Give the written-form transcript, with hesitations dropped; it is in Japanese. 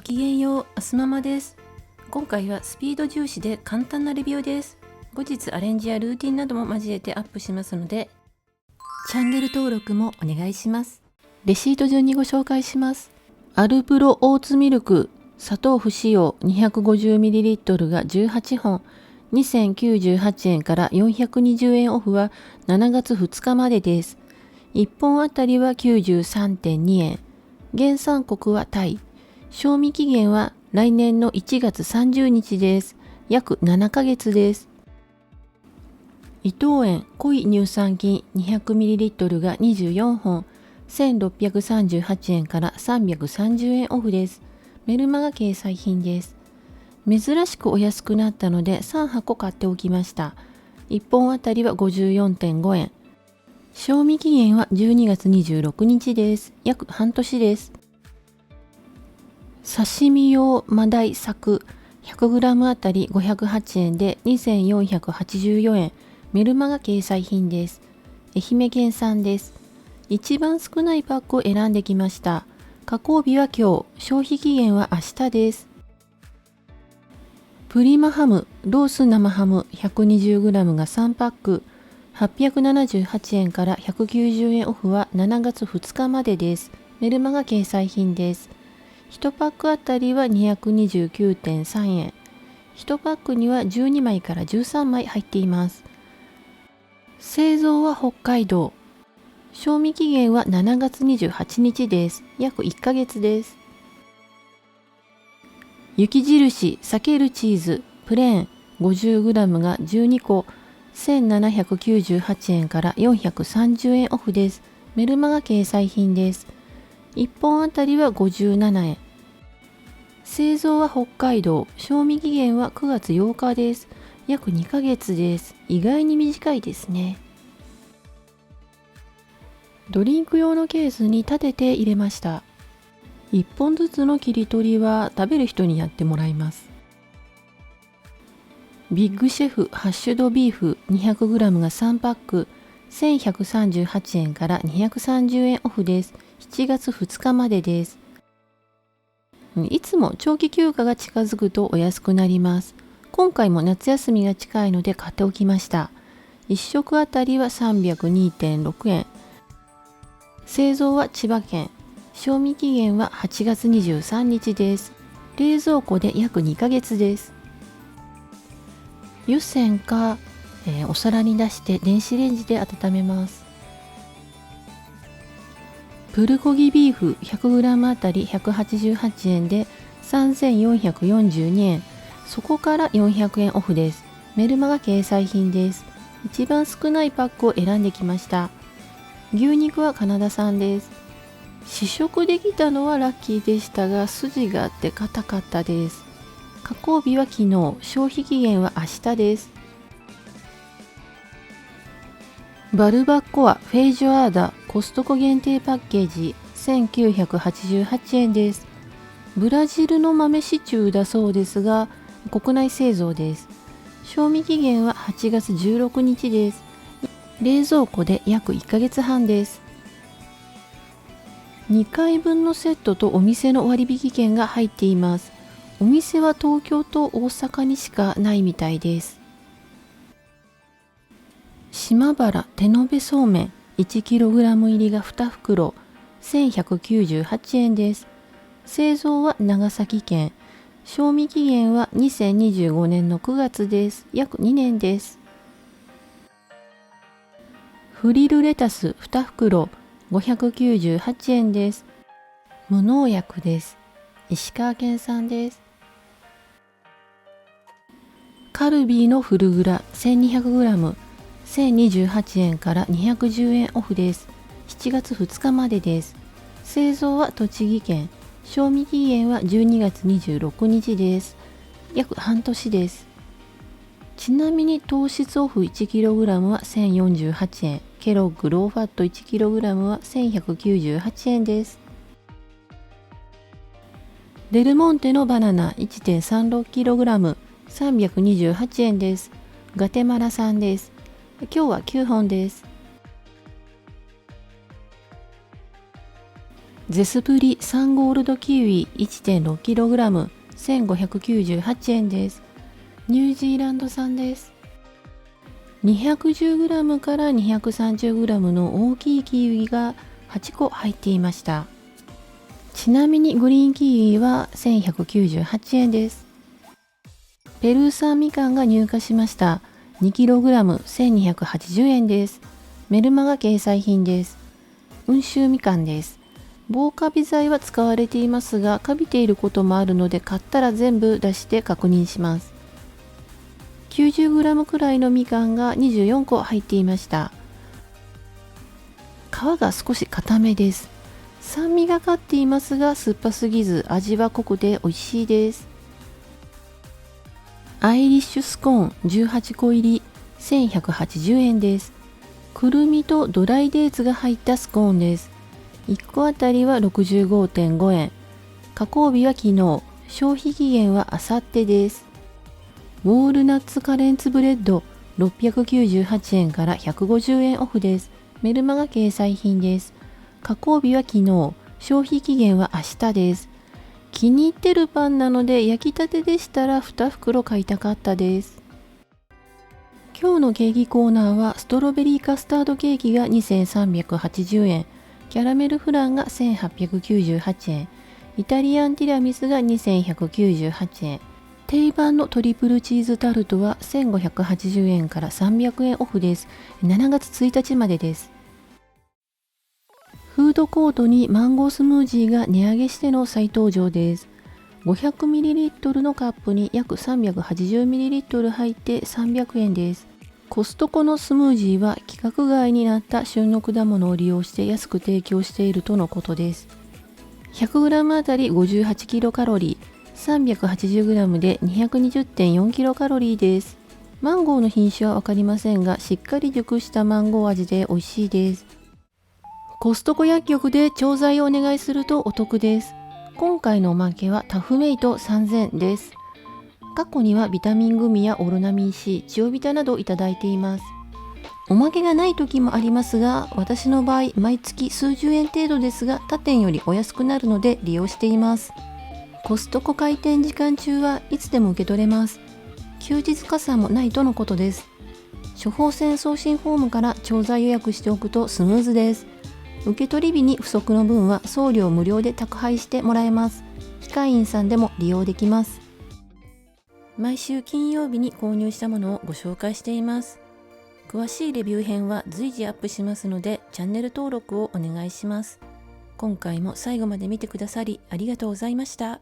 ごきげんよう、あすママです。今回はスピード重視で簡単なレビューです。後日アレンジやルーティンなども交えてアップしますので、チャンネル登録もお願いします。レシート順にご紹介します。アルプロオーツミルク、砂糖不使用 250ml が18本、2098円から420円オフは7月2日までです。1本あたりは 93.2 円。原産国はタイ。賞味期限は来年の1月30日です。約7ヶ月です。伊藤園濃い乳酸菌 200ml が24本、1638円から330円オフです。メルマガ掲載品です。珍しくお安くなったので3箱買っておきました。1本あたりは 54.5 円。賞味期限は12月26日です。約半年です。刺身用マダイ柵 100g あたり508円で2484円。メルマガ掲載品です。愛媛県産です。一番少ないパックを選んできました。加工日は今日、消費期限は明日です。プリマハム、ロース生ハム 120g が3パック、878円から190円オフは7月2日までです。メルマガ掲載品です。1パックあたりは 229.3 円。1パックには12枚から13枚入っています。製造は北海道。賞味期限は7月28日です。約1ヶ月です。雪印避けるチーズプレーン 50g が12個1798円から430円オフです。メルマガ掲載品です。1本あたりは57円。製造は北海道。賞味期限は9月8日です。約2ヶ月です。意外に短いですね。ドリンク用のケースに立てて入れました。1本ずつの切り取りは食べる人にやってもらいます。ビッグシェフハッシュドビーフ 200g が3パック1138円から230円オフです。7月2日までです。いつも長期休暇が近づくとお安くなります。今回も夏休みが近いので買っておきました。1食あたりは 302.6 円。製造は千葉県。賞味期限は8月23日です。冷蔵庫で約2ヶ月です。湯煎か、お皿に出して電子レンジで温めます。プルコギビーフ 100g あたり188円で3442円。そこから400円オフです。メルマガ掲載品です。一番少ないパックを選んできました。牛肉はカナダ産です。試食できたのはラッキーでしたが、筋があって硬かったです。加工日は昨日、消費期限は明日です。バルバッコアフェイジョアーダコストコ限定パッケージ1988円です。ブラジルの豆シチューだそうですが、国内製造です。賞味期限は8月16日です。冷蔵庫で約1ヶ月半です。2回分のセットとお店の割引券が入っています。お店は東京と大阪にしかないみたいです。島原手延べそうめん 1kg 入りが2袋1198円です。製造は長崎県。賞味期限は2025年の9月です。約2年です。フリルレタス2袋598円です。無農薬です。石川県産です。カルビーのフルグラ 1200g 1028円から210円オフです。7月2日までです。製造は栃木県。賞味期限は12月26日です。約半年です。ちなみに糖質オフ 1kg は1048円。ケロッグローファット 1kg は1198円です。デルモンテのバナナ 1.36kg 328円です。ガテマラ産です。今日は9本です。ゼスプリサンゴールドキウイ 1.6kg 1598円です。ニュージーランド産です。210g から 230g の大きいキウイが8個入っていました。ちなみにグリーンキウイは1198円です。ペルー産みかんが入荷しました。2kg1280 円です。メルマガ掲載品です。温州みかんです。防カビ剤は使われていますが、カビていることもあるので買ったら全部出して確認します。90g くらいのみかんが24個入っていました。皮が少し固めです。酸味がかっていますが酸っぱすぎず味は濃くて美味しいです。アイリッシュスコーン18個入り1180円です。くるみとドライデーツが入ったスコーンです。1個あたりは 65.5 円。加工日は昨日、消費期限はあさってです。ウォールナッツカレンツブレッド698円から150円オフです。メルマガ掲載品です。加工日は昨日、消費期限は明日です。気に入ってるパンなので焼きたてでしたら2袋買いたかったです。今日のケーキコーナーはストロベリーカスタードケーキが2380円、キャラメルフランが1898円、イタリアンティラミスが2198円、定番のトリプルチーズタルトは1580円から300円オフです。7月1日までです。フードコートにマンゴースムージーが値上げしての再登場です。500ml のカップに約 380ml 入って300円です。コストコのスムージーは規格外になった旬の果物を利用して安く提供しているとのことです。100g あたり 58kcal、380g で 220.4kcal です。マンゴーの品種はわかりませんが、しっかり熟したマンゴー味で美味しいです。コストコ薬局で調剤をお願いするとお得です。今回のおまけはタフメイト3000です。過去にはビタミングミやオロナミン C、チオビタなどいただいています。おまけがない時もありますが、私の場合毎月数十円程度ですが他店よりお安くなるので利用しています。コストコ開店時間中はいつでも受け取れます。休日加算もないとのことです。処方箋送信フォームから調剤予約しておくとスムーズです。受け取り日に不足の分は送料無料で宅配してもらえます。機械員さんでも利用できます。毎週金曜日に購入したものをご紹介しています。詳しいレビュー編は随時アップしますのでチャンネル登録をお願いします。今回も最後まで見てくださりありがとうございました。